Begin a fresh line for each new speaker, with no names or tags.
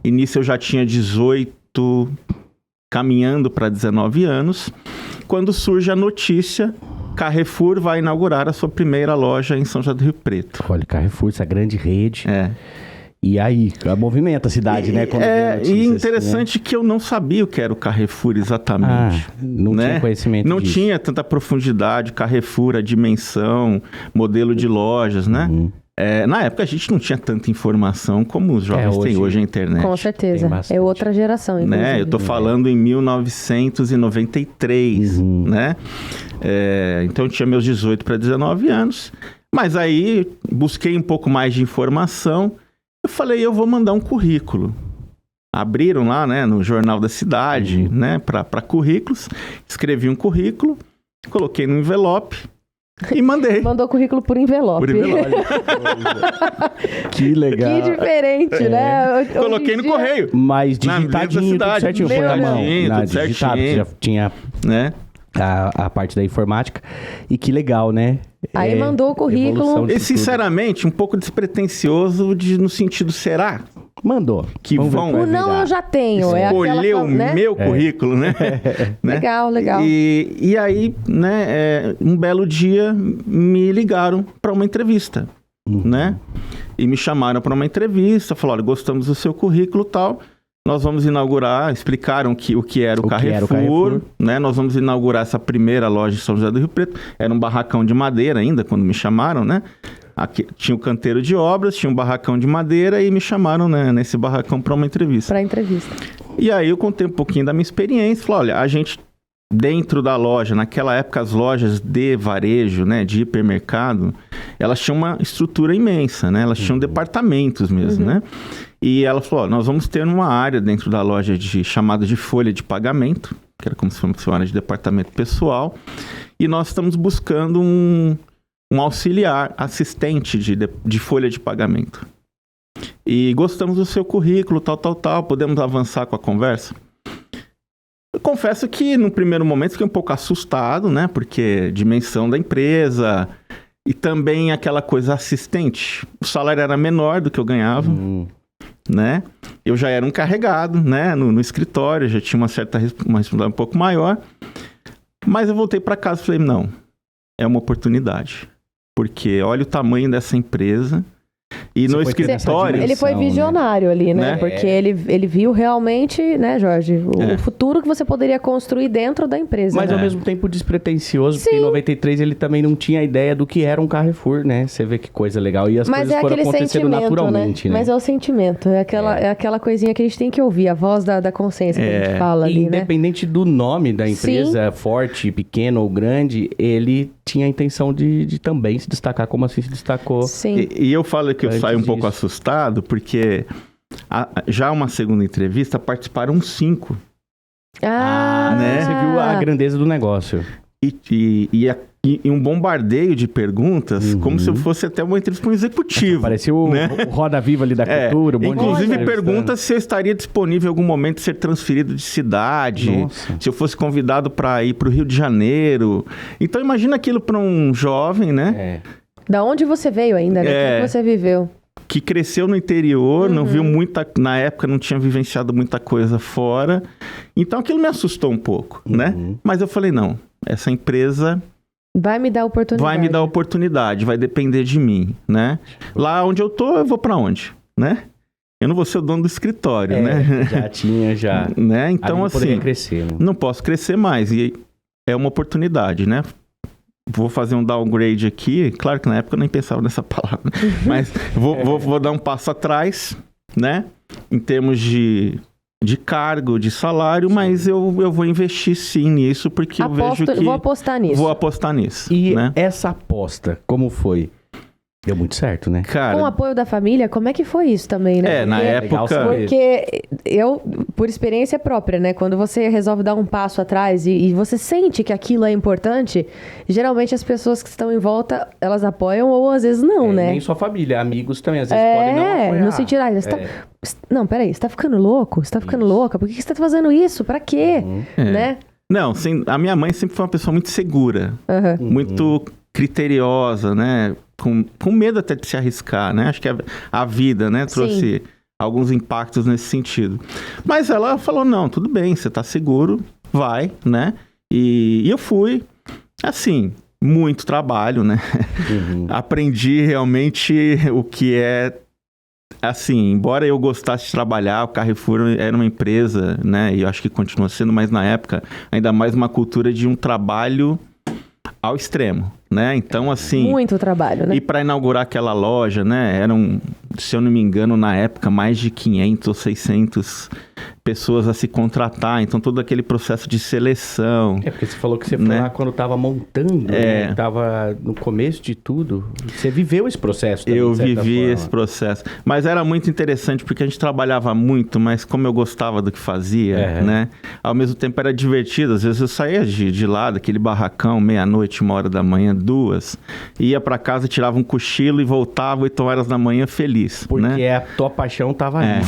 E nisso eu já tinha 18, caminhando para 19 anos, quando surge a notícia: Carrefour vai inaugurar a sua primeira loja em São José do Rio Preto.
Olha, Carrefour, essa grande rede.
É.
E aí, movimenta a cidade, né? Quando
E interessante assim, né? Que eu não sabia o que era o Carrefour exatamente.
Não tinha conhecimento
não
disso.
Tinha tanta profundidade, Carrefour, a dimensão, modelo de lojas, né? Na época a gente não tinha tanta informação como os jovens têm hoje na internet.
Com certeza, é outra geração.
Né? Eu tô falando em 1993, né? Então eu tinha meus 18 para 19 anos, mas aí busquei um pouco mais de informação. Eu falei, eu vou mandar um currículo. Abriram lá, né, no Jornal da Cidade, né, para currículos. Escrevi um currículo, coloquei no envelope e mandei.
Mandou currículo por envelope.
Por envelope.
Que legal.
Que diferente, né?
Coloquei no correio.
Mas digitadinho, tudo certinho, foi à mão.
Tudo certinho.
Já tinha, né, a parte da informática. E que legal, né?
Aí mandou o currículo.
E sinceramente, um pouco despretensioso no sentido, será?
Mandou.
Que vão...
O não eu já tenho.
Escolher o meu currículo, né?
Legal, legal.
E aí, né, um belo dia, me ligaram para uma entrevista, né? E me chamaram para uma entrevista, falaram, gostamos do seu currículo e tal, nós vamos inaugurar, explicaram o que era o Carrefour, né? Nós vamos inaugurar essa primeira loja em São José do Rio Preto. Era um barracão de madeira ainda, quando me chamaram, né? Aqui, tinha o canteiro de obras, tinha um barracão de madeira e me chamaram, né, nesse barracão para uma entrevista.
Para entrevista.
E aí eu contei um pouquinho da minha experiência, falei, olha, a gente dentro da loja, naquela época as lojas de varejo, né, de hipermercado, elas tinham uma estrutura imensa, né? Elas tinham departamentos mesmo, né? E ela falou, nós vamos ter uma área dentro da loja chamada de folha de pagamento, que era como se fosse uma área de departamento pessoal, e nós estamos buscando um auxiliar, assistente de folha de pagamento. E gostamos do seu currículo, tal, podemos avançar com a conversa? Eu confesso que no primeiro momento fiquei um pouco assustado, né? Porque dimensão da empresa e também aquela coisa assistente. O salário era menor do que eu ganhava, né? Eu já era um carregado, né? No escritório, já tinha uma responsabilidade um pouco maior. Mas eu voltei para casa e falei, não, é uma oportunidade. Porque olha o tamanho dessa empresa. E no escritório...
Ele foi visionário, né? Ali, né? Porque ele viu realmente, né, Jorge, o futuro que você poderia construir dentro da empresa.
Mas ao mesmo tempo despretensioso, porque em 93 ele também não tinha ideia do que era um Carrefour, né? Você vê que coisa legal. E as coisas foram acontecendo naturalmente, né?
Mas é o sentimento, é aquela coisinha que a gente tem que ouvir, a voz da consciência que a gente fala ali, né?
Independente do nome da empresa, forte, pequeno ou grande, ele tinha a intenção de também se destacar como assim se destacou.
Sim. E eu falo que eu saio um pouco assustado, porque já uma segunda entrevista participaram 5.
Né? Você viu a grandeza do negócio. E um bombardeio de perguntas, como se eu fosse até uma entrevista com um executivo. Parecia o Roda Viva ali da cultura.
Inclusive perguntas se eu estaria disponível em algum momento ser transferido de cidade, se eu fosse convidado para ir para o Rio de Janeiro. Então imagina aquilo para um jovem, né?
Da onde você veio ainda, né? O que você viveu.
Que cresceu no interior, não viu na época não tinha vivenciado muita coisa fora. Então aquilo me assustou um pouco, né? Mas eu falei, não, essa empresa...
Vai me dar oportunidade.
Vai me dar oportunidade, vai depender de mim, né? Lá onde eu tô, eu vou pra onde, né? Eu não vou ser o dono do escritório, né?
Já.
Né? Então,
não
assim,
poderia crescer, né?
Não posso crescer mais. E é uma oportunidade, né? Vou fazer um downgrade aqui. Claro que na época eu nem pensava nessa palavra. Mas vou dar um passo atrás, né? Em termos de cargo, de salário, mas eu vou investir sim nisso, porque eu vejo que...
Vou apostar nisso.
Vou apostar nisso.
E
né?
essa aposta, como foi? Deu muito certo, né?
Cara,
com o apoio da família, como é que foi isso também, né?
Na época...
Porque eu, por experiência própria, né? Quando você resolve dar um passo atrás e você sente que aquilo é importante, geralmente as pessoas que estão em volta, elas apoiam ou às vezes não, né?
Nem sua família, amigos também, às vezes podem não apoiar.
No sentido, não, peraí, você tá ficando louco? Você tá ficando louca? Por que você tá fazendo isso? Pra quê? Né?
Não, a minha mãe sempre foi uma pessoa muito segura, muito criteriosa, né? Com medo até de se arriscar, né? Acho que a vida, né? Trouxe alguns impactos nesse sentido. Mas ela falou, não, tudo bem, você tá seguro, vai, né? E eu fui, assim, muito trabalho, né? Aprendi realmente o que é, assim, embora eu gostasse de trabalhar, o Carrefour era uma empresa, né? E eu acho que continua sendo, mas na época, ainda mais uma cultura de um trabalho ao extremo, né? Então, assim...
Muito trabalho, né?
E para inaugurar aquela loja, né? Eram, se eu não me engano, na época, mais de 500 ou 600 pessoas a se contratar. Então, todo aquele processo de seleção...
Porque você falou que você foi lá quando estava montando, né? Estava no começo de tudo. Você viveu esse processo também,
eu vivi esse processo. Mas era muito interessante porque a gente trabalhava muito, mas como eu gostava do que fazia, né? Ao mesmo tempo era divertido. Às vezes eu saía de lá, daquele barracão, meia-noite, 1h da manhã, 2h, ia para casa, tirava um cochilo e voltava 8h da manhã feliz.
Porque
né?
a tua paixão estava ali.